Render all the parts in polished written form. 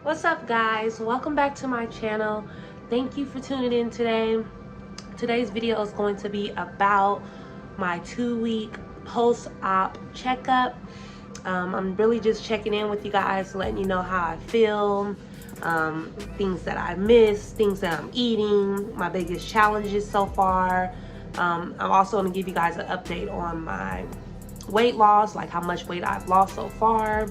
What's up, guys? Welcome back to my channel. Thank you for tuning in today. Today's video is going to be about my 2-week post-op checkup. I'm really just checking in with you guys, letting you know how I feel, things that I missed, things that I'm eating, my biggest challenges so far. I'm also going to give you guys an update on my weight loss, like how much weight I've lost so far,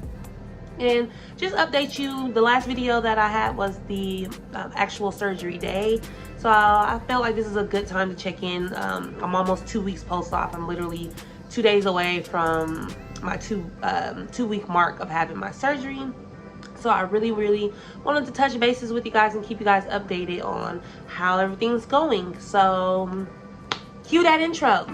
and just update you. The last video that I had was the actual surgery day, so I felt like this is a good time to check in. I'm almost 2 weeks post-op. I'm literally 2 days away from my two-week mark of having my surgery, so I really wanted to touch bases with you guys and keep you guys updated on how everything's going. So cue that intro.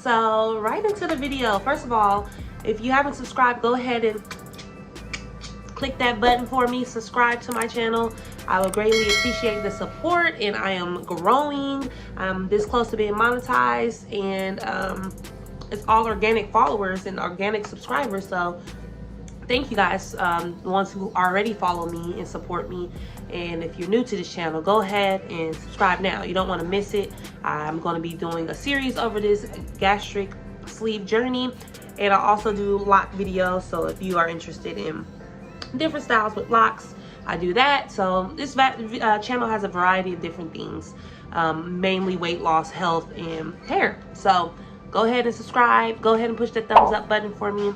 So right into the video. First of all, if you haven't subscribed, go ahead and click that button for me. Subscribe to my channel. I would greatly appreciate the support, and I am growing. I'm this close to being monetized, and it's all organic followers and organic subscribers. So thank you guys, the ones who already follow me and support me. And if you're new to this channel, go ahead and subscribe now. You don't want to miss it. I'm going to be doing a series over this gastric sleeve journey, and I also do lock videos. So if you are interested in different styles with locks, I do that. So this channel has a variety of different things, mainly weight loss, health, and hair. So go ahead and subscribe. Go ahead and push the thumbs up button for me.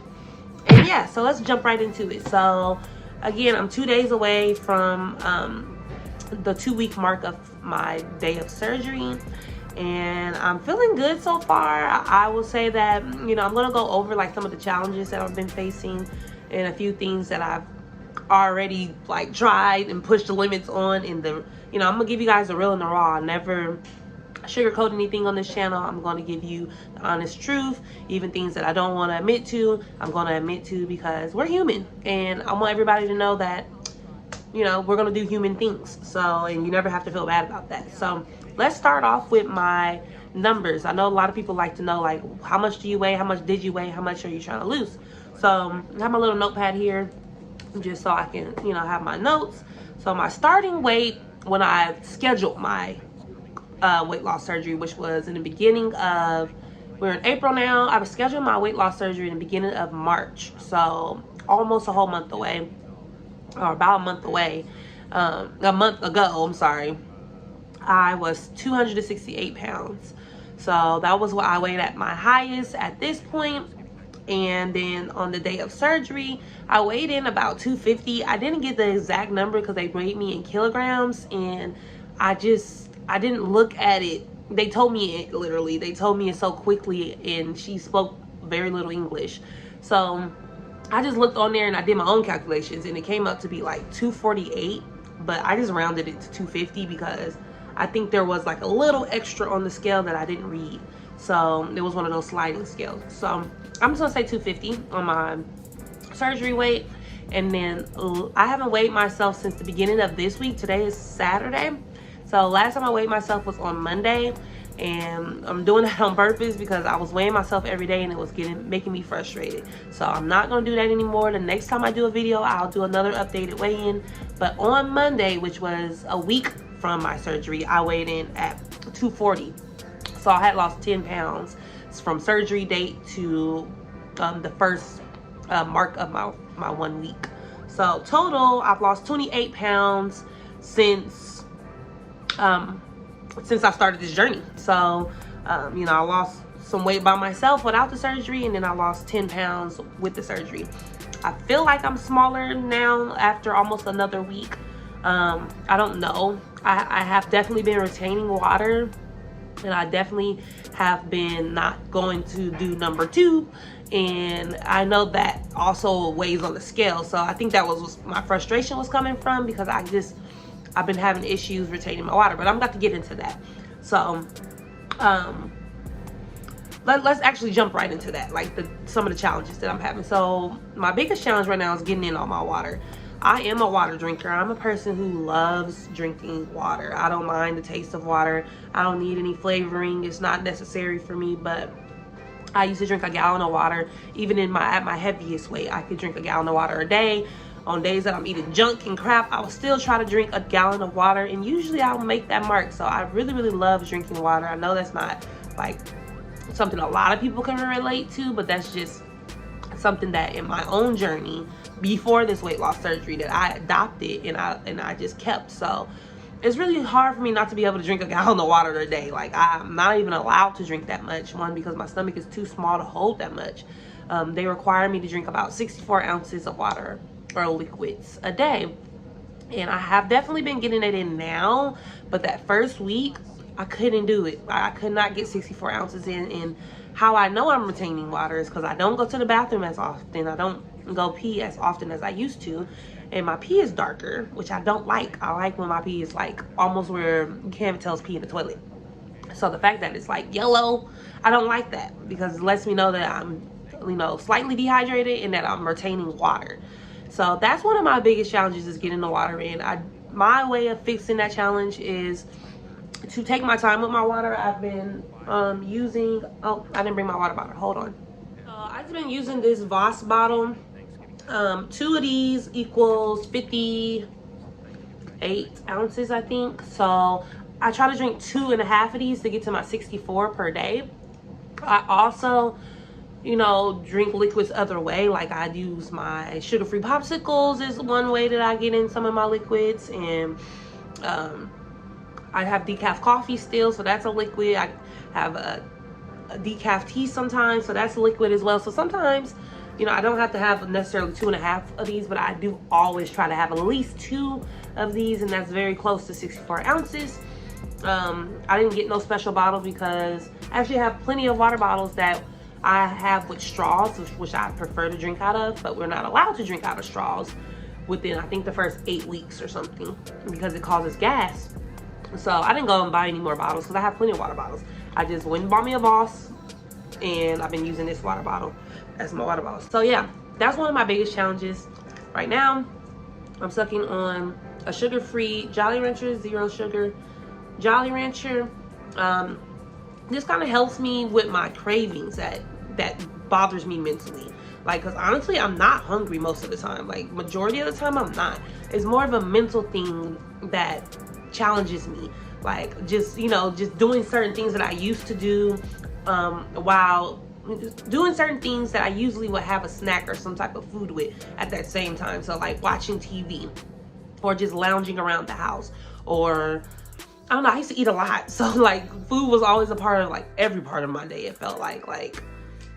And yeah, so let's jump right into it. So again, I'm 2 days away from the 2-week mark of my day of surgery, and I'm feeling good so far. I will say that, you know, I'm gonna go over like some of the challenges that I've been facing and a few things that I've already like tried and pushed the limits on. In the, you know, I'm gonna give you guys the real and the raw. I never sugarcoat anything on this channel. I'm going to give you the honest truth. Even things that I don't want to admit to, I'm going to admit to, because we're human, and I want everybody to know that, you know, we're going to do human things. So, and you never have to feel bad about that. So let's start off with my numbers. I know a lot of people like to know, like, how much do you weigh, how much did you weigh, how much are you trying to lose? So I have my little notepad here just so I can, you know, have my notes. So my starting weight when I scheduled my weight loss surgery, which was in the beginning of, we're in April now. I was scheduling my weight loss surgery in the beginning of March, so almost a whole month away, or about a month away. A month ago, I'm sorry, I was 268 pounds. So that was what I weighed at my highest at this point. And then on the day of surgery, I weighed in about 250. I didn't get the exact number because they weighed me in kilograms, and I didn't look at it. They told me it literally. They told me it so quickly, and she spoke very little English. So I just looked on there and I did my own calculations, and it came up to be like 248, but I just rounded it to 250 because I think there was like a little extra on the scale that I didn't read. So it was one of those sliding scales. So I'm just gonna say 250 on my surgery weight. And then I haven't weighed myself since the beginning of this week. Today is Saturday. So last time I weighed myself was on Monday, and I'm doing that on purpose because I was weighing myself every day and it was making me frustrated. So I'm not gonna do that anymore. The next time I do a video, I'll do another updated weigh-in. But on Monday, which was a week from my surgery, I weighed in at 240. So I had lost 10 pounds from surgery date to the first mark of my 1 week. So total, I've lost 28 pounds since I started this journey. So you know, I lost some weight by myself without the surgery, and then I lost 10 pounds with the surgery. I feel like I'm smaller now after almost another week. I don't know. I have definitely been retaining water, and I definitely have been not going to do number 2, and I know that also weighs on the scale. So I think that was my frustration was coming from, because I've been having issues retaining my water, but I'm about to get into that. So let's actually jump right into that, like some of the challenges that I'm having. So my biggest challenge right now is getting in all my water. I am a water drinker. I'm a person who loves drinking water. I don't mind the taste of water. I don't need any flavoring. It's not necessary for me, but I used to drink a gallon of water. Even at my heaviest weight, I could drink a gallon of water a day. On days that I'm eating junk and crap, I will still try to drink a gallon of water, and usually I'll make that mark. So I really, really love drinking water. I know that's not like something a lot of people can relate to, but that's just something that in my own journey before this weight loss surgery that I adopted and I just kept. So it's really hard for me not to be able to drink a gallon of water a day. Like, I'm not even allowed to drink that much. One, because my stomach is too small to hold that much. They require me to drink about 64 ounces of water or liquids a day. And I have definitely been getting it in now, but that first week, I couldn't do it. I could not get 64 ounces in. And how I know I'm retaining water is because I don't go to the bathroom as often. I don't go pee as often as I used to. And my pee is darker, which I don't like. I like when my pee is like almost where you can't even tell it's pee in the toilet. So the fact that it's like yellow, I don't like that, because it lets me know that I'm, you know, slightly dehydrated and that I'm retaining water. So that's one of my biggest challenges, is getting the water in. My way of fixing that challenge is to take my time with my water. I've been using, oh, I didn't bring my water bottle, hold on. I've been using this Voss bottle. 2 of these equals 58 ounces, I think. So I try to drink 2.5 of these to get to my 64 per day. I also, you know, drink liquids other way. Like, I use my sugar-free popsicles is one way that I get in some of my liquids. And I have decaf coffee still, so that's a liquid. I have a decaf tea sometimes, so that's a liquid as well. So sometimes, you know, I don't have to have necessarily 2.5 of these, but I do always try to have at least 2 of these, and that's very close to 64 ounces. I didn't get no special bottle because I actually have plenty of water bottles that I have with straws, which I prefer to drink out of, but we're not allowed to drink out of straws within, I think, the first 8 weeks or something, because it causes gas. So I didn't go and buy any more bottles because I have plenty of water bottles. I just went and bought me a Voss, and I've been using this water bottle as my water bottle. So yeah, that's one of my biggest challenges right now. I'm sucking on a sugar-free Jolly Rancher, 0 sugar Jolly Rancher. This kind of helps me with my cravings that bothers me mentally. Like, because honestly, I'm not hungry most of the time. Like, majority of the time, I'm not. It's more of a mental thing that challenges me. Like, just, you know, just doing certain things that I used to do while doing certain things that I usually would have a snack or some type of food with at that same time. So like watching TV, or just lounging around the house, or I don't know, I used to eat a lot. So like food was always a part of like every part of my day. It felt like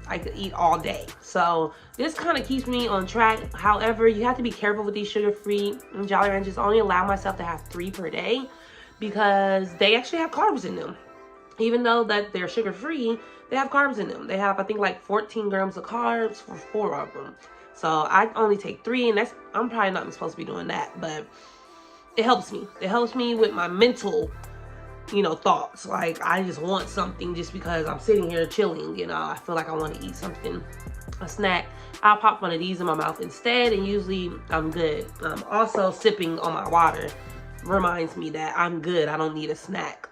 I could eat all day. So this kind of keeps me on track. However, you have to be careful with these sugar-free Jolly Ranchers. Only allow myself to have 3 per day because they actually have carbs in them. Even though that they're sugar-free, they have carbs in them. They have, I think, like 14 grams of carbs for 4 of them. So I only take 3, and I'm probably not supposed to be doing that, but it helps me. It helps me with my mental, you know, thoughts. Like, I just want something just because I'm sitting here chilling, you know. I feel like I want to eat something, a snack. I'll pop one of these in my mouth instead, and usually I'm good. Also, sipping on my water reminds me that I'm good. I don't need a snack.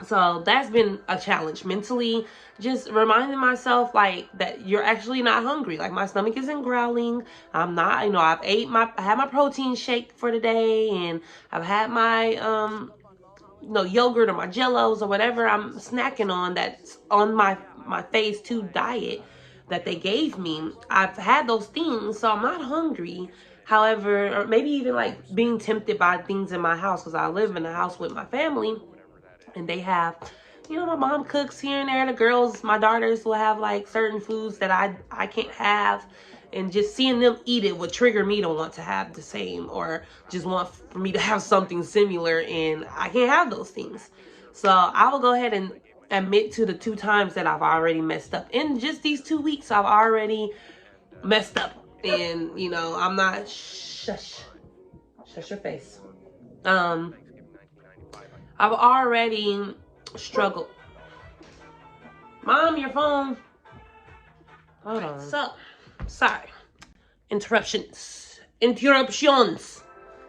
So that's been a challenge mentally, just reminding myself like that you're actually not hungry. Like, my stomach isn't growling. I'm not, you know, I had my protein shake for the day, and I've had my you know, yogurt or my Jellos or whatever I'm snacking on that's on my phase 2 diet that they gave me. I've had those things, so I'm not hungry. However, or maybe even like being tempted by things in my house, because I live in a house with my family. And they have, you know, my mom cooks here and there. The girls, my daughters, will have like certain foods that I can't have. And just seeing them eat it would trigger me to want to have the same, or just want for me to have something similar, and I can't have those things. So I will go ahead and admit to the 2 times that I've already messed up. In just these 2 weeks, I've already messed up. And, you know, I'm not, shush your face. I've already struggled. Mom, your phone. Hold on. So, sorry. Interruptions.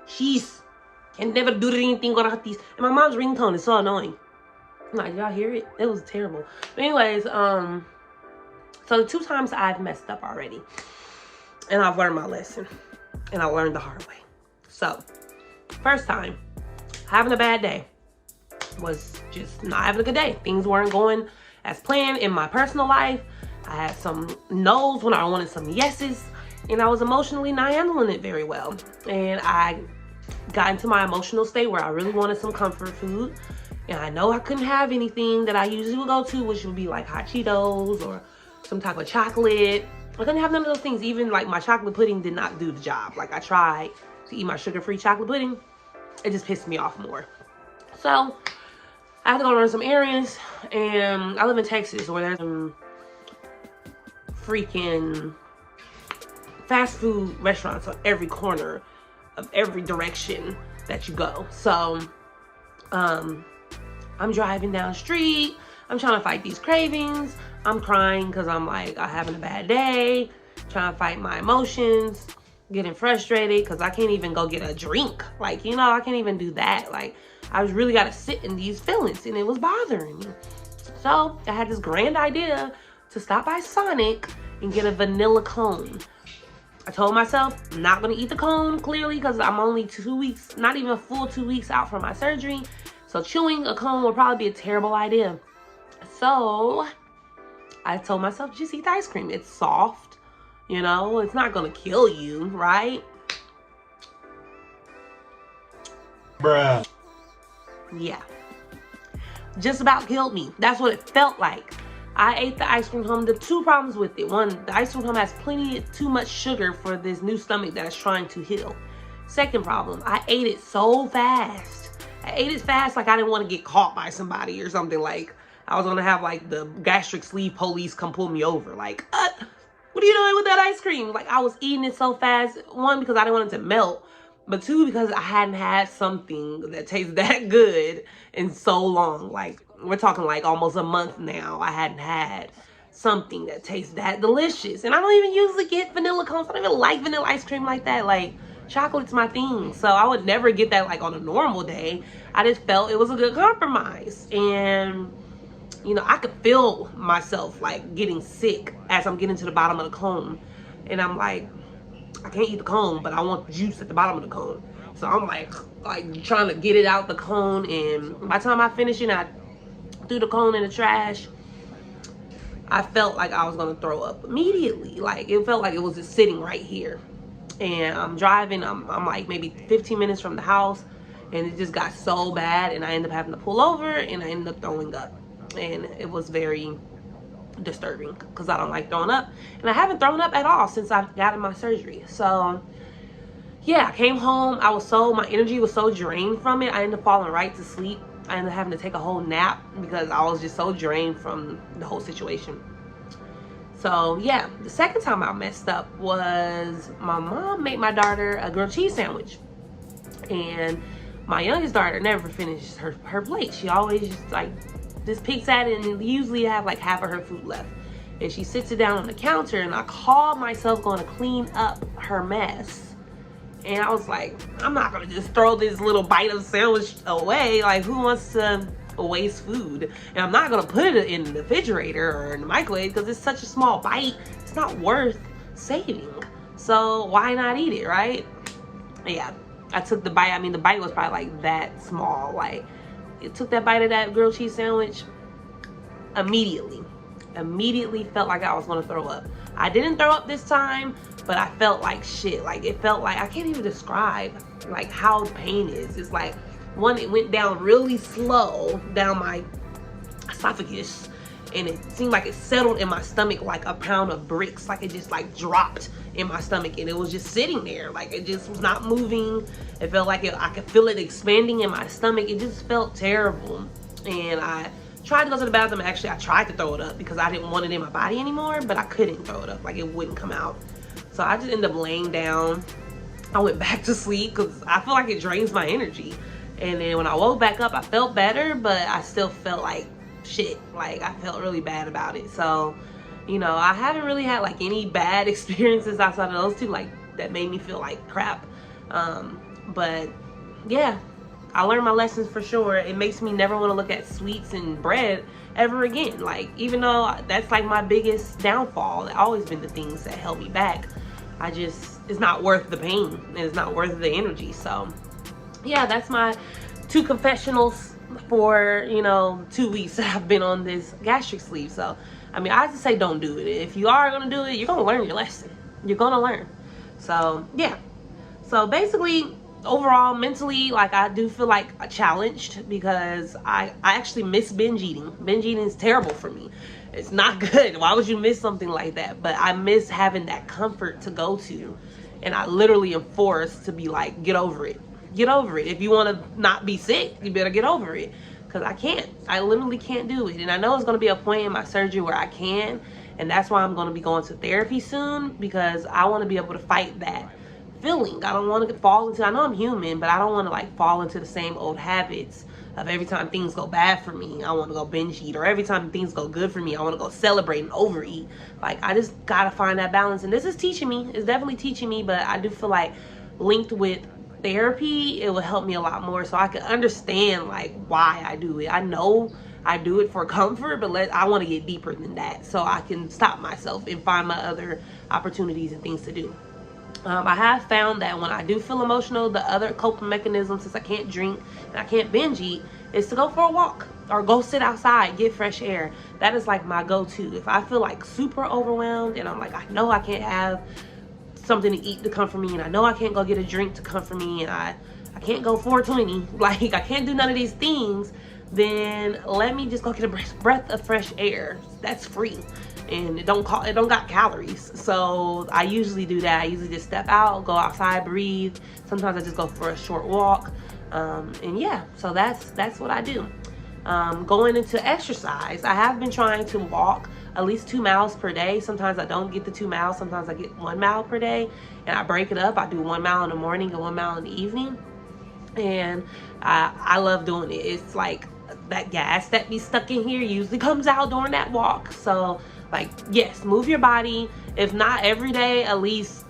She's can never do anything without these. And my mom's ringtone is so annoying. Like, y'all hear it? It was terrible. But anyways, so the 2 times I've messed up already, and I've learned my lesson, and I learned the hard way. So, first time, having a bad day, was just not having a good day. Things weren't going as planned in my personal life. I had some no's when I wanted some yeses, and I was emotionally not handling it very well. And I got into my emotional state where I really wanted some comfort food. And I know I couldn't have anything that I usually would go to, which would be like hot Cheetos or some type of chocolate. I couldn't have none of those things. Even like my chocolate pudding did not do the job. Like, I tried to eat my sugar-free chocolate pudding. It just pissed me off more. So I had to go run some errands, and I live in Texas where there's some freaking fast food restaurants on every corner of every direction that you go. So I'm driving down the street. I'm trying to fight these cravings. I'm crying because I'm like, I'm having a bad day, trying to fight my emotions, getting frustrated because I can't even go get a drink. Like, you know, I can't even do that. Like, I was really got to sit in these feelings, and it was bothering me. So I had this grand idea to stop by Sonic and get a vanilla cone. I told myself I'm not going to eat the cone, clearly, because I'm only 2 weeks, not even a full 2 weeks out from my surgery. So chewing a cone will probably be a terrible idea. So I told myself, just eat the ice cream. It's soft, you know, it's not going to kill you, right? Bruh. Yeah. Just about killed me. That's what it felt like. I ate the ice cream cone. The 2 problems with it. 1, the ice cream cone has too much sugar for this new stomach that is trying to heal. 2nd problem, I ate it so fast. I ate it fast like I didn't want to get caught by somebody or something. Like, I was going to have like the gastric sleeve police come pull me over. Like, what are you doing with that ice cream? Like, I was eating it so fast. 1, because I didn't want it to melt. But 2, because I hadn't had something that tastes that good in so long. Like, we're talking like almost a month now. I hadn't had something that tastes that delicious. And I don't even usually get vanilla cones. I don't even like vanilla ice cream like that. Like, chocolate's my thing. So I would never get that like on a normal day. I just felt it was a good compromise. And, you know, I could feel myself like getting sick as I'm getting to the bottom of the cone. And I'm like, I can't eat the cone, but I want the juice at the bottom of the cone. So I'm like trying to get it out the cone. And by the time I finish it, I threw the cone in the trash. I felt like I was going to throw up immediately. Like, it felt like it was just sitting right here. And I'm driving. I'm like maybe 15 minutes from the house. And it just got so bad. And I ended up having to pull over. And I ended up throwing up. And it was very disturbing because I don't like throwing up. And I haven't thrown up at all since I've gotten my surgery. So, yeah, I came home. My energy was so drained from it. I ended up falling right to sleep. I ended up having to take a whole nap because I was just so drained from the whole situation. So, yeah, the 2nd time I messed up was my mom made my daughter a grilled cheese sandwich. And my youngest daughter never finished her plate. She always just like this Pics at it, and usually have like half of her food left. And she sits it down on the counter, and I called myself going to clean up her mess. And I was like, I'm not going to just throw this little bite of sandwich away. Like, who wants to waste food? And I'm not going to put it in the refrigerator or in the microwave because it's such a small bite. It's not worth saving. So why not eat it, right? Yeah, I took the bite. I mean, the bite was probably like that small. Like, it took that bite of that grilled cheese sandwich immediately felt like I was going to throw up. I didn't throw up this time, but I felt like shit. Like, it felt like, I can't even describe like how pain is. It's like, 1, it went down really slow down my esophagus, and it seemed like it settled in my stomach like a pound of bricks. Like, it just like dropped in my stomach, and it was just sitting there. Like, it just was not moving. It felt like I could feel it expanding in my stomach. It just felt terrible. And I tried to go to the bathroom. Actually, I tried to throw it up because I didn't want it in my body anymore, but I couldn't throw it up. Like, it wouldn't come out. So I just ended up laying down. I went back to sleep because I feel like it drains my energy. And then when I woke back up, I felt better, but I still felt like shit. Like, I felt really bad about it. So, you know, I haven't really had like any bad experiences outside of those 2, like, that made me feel like crap. But yeah, I learned my lessons for sure. It makes me never want to look at sweets and bread ever again. Like, even though that's like my biggest downfall, it's always been the things that held me back. It's not worth the pain, and it's not worth the energy. So yeah, that's my 2 confessionals for, you know, 2 weeks that I've been on this gastric sleeve. So I mean, I just say don't do it. If you are gonna do it, you're gonna learn your lesson. You're gonna learn. So yeah. So basically, overall, mentally, like, I do feel like challenged because I actually miss binge eating. Binge eating is terrible for me. It's not good. Why would you miss something like that? But I miss having that comfort to go to. And I literally am forced to be like, get over it. Get over it. If you want to not be sick, you better get over it. Because I can't. I literally can't do it. And I know it's going to be a point in my surgery where I can. And that's why I'm going to be going to therapy soon. Because I want to be able to fight that feeling. I don't want to fall into, I know I'm human, but I don't want to like fall into the same old habits of every time things go bad for me, I want to go binge eat, or every time things go good for me, I want to go celebrate and overeat. Like, I just gotta find that balance, and this is teaching me. It's definitely teaching me, but I do feel like linked with therapy, it will help me a lot more, so I can understand like why I do it. I know I do it for comfort, but I want to get deeper than that, so I can stop myself and find my other opportunities and things to do. I have found that when I do feel emotional, the other coping mechanism, since I can't drink and I can't binge eat, is to go for a walk or go sit outside, get fresh air. That is like my go-to. If I feel like super overwhelmed and I'm like, I know I can't have something to eat to comfort me, and I know I can't go get a drink to comfort me, and I can't go 420, like I can't do none of these things, then let me just go get a breath of fresh air. That's free. And it don't got calories. So I usually do that. I usually just step out, go outside, breathe. Sometimes I just go for a short walk. And yeah, so that's what I do. Going into exercise, I have been trying to walk at least 2 miles per day. Sometimes I don't get the 2 miles. Sometimes I get 1 mile per day, and I break it up. I do 1 mile in the morning and 1 mile in the evening. And I love doing it. It's like that gas that be stuck in here usually comes out during that walk. So like, yes, move your body. If not every day, at least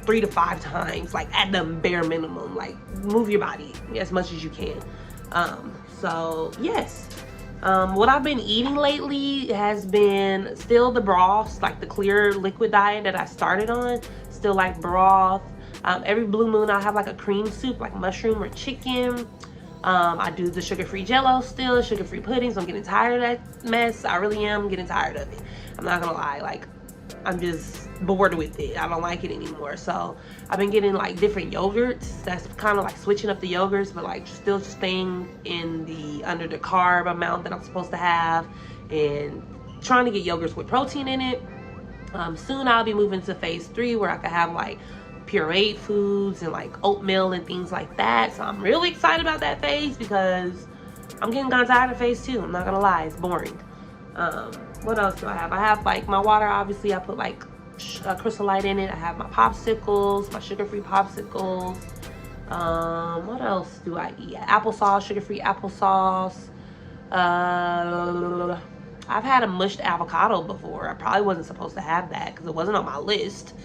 3 to 5 times, like at the bare minimum. Like, move your body as much as you can. So yes, what I've been eating lately has been still the broths, like the clear liquid diet that I started on. Still like broth. Every blue moon I'll have like a cream soup, like mushroom or chicken. I do the sugar-free jello still, sugar-free puddings. I'm getting tired of that mess. I really am getting tired of it. I'm not gonna lie, like, I'm just bored with it. I don't like it anymore. So I've been getting like different yogurts. That's kind of like switching up the yogurts, but like still staying in under the carb amount that I'm supposed to have, and trying to get yogurts with protein in it. Soon I'll be moving to phase 3 where I can have like pureed foods and like oatmeal and things like that. So I'm really excited about that phase because I'm getting kind of tired of phase 2. I'm not gonna lie, it's boring. What else do I have? I have like my water, obviously I put like Crystal Light in it. I have my popsicles, my sugar-free popsicles. What else do I eat? Applesauce, sugar-free applesauce. I've had a mushed avocado before. I probably wasn't supposed to have that because it wasn't on my list,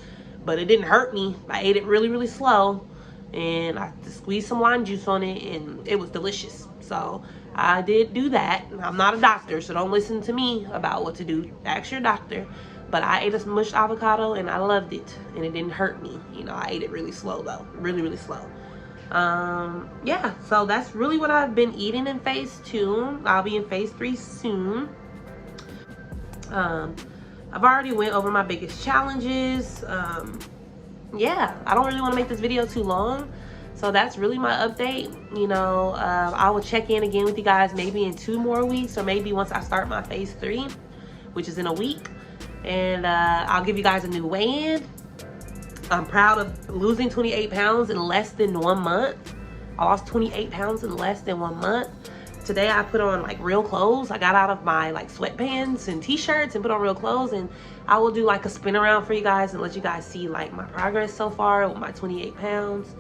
but it didn't hurt me. I ate it really, really slow, and I squeezed some lime juice on it, and it was delicious. So I did do that. I'm not a doctor, so don't listen to me about what to do. Ask your doctor. But I ate a mushed avocado, and I loved it, and it didn't hurt me. You know, I ate it really slow, though. Really, really slow. Yeah, so that's really what I've been eating in phase 2. I'll be in phase 3 soon. I've already went over my biggest challenges. Yeah, I don't really want to make this video too long. So that's really my update. You know, I will check in again with you guys maybe in 2 more weeks, or maybe once I start my phase 3, which is in a week. And I'll give you guys a new weigh-in. I'm proud of losing 28 pounds in less than 1 month. I lost 28 pounds in less than 1 month. Today I put on like real clothes. I got out of my like sweatpants and t-shirts and put on real clothes, and I will do like a spin around for you guys and let you guys see like my progress so far with my 28 pounds,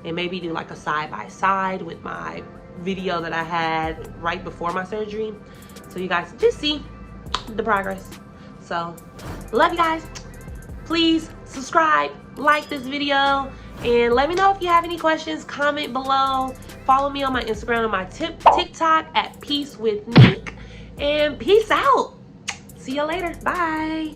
and maybe do like a side-by-side with my video that I had right before my surgery, so you guys just see the progress. So love you guys. Please subscribe, like this video, and let me know if you have any questions. Comment below. Follow me on my Instagram and my TikTok at Peace with Nick. And peace out. See you later. Bye.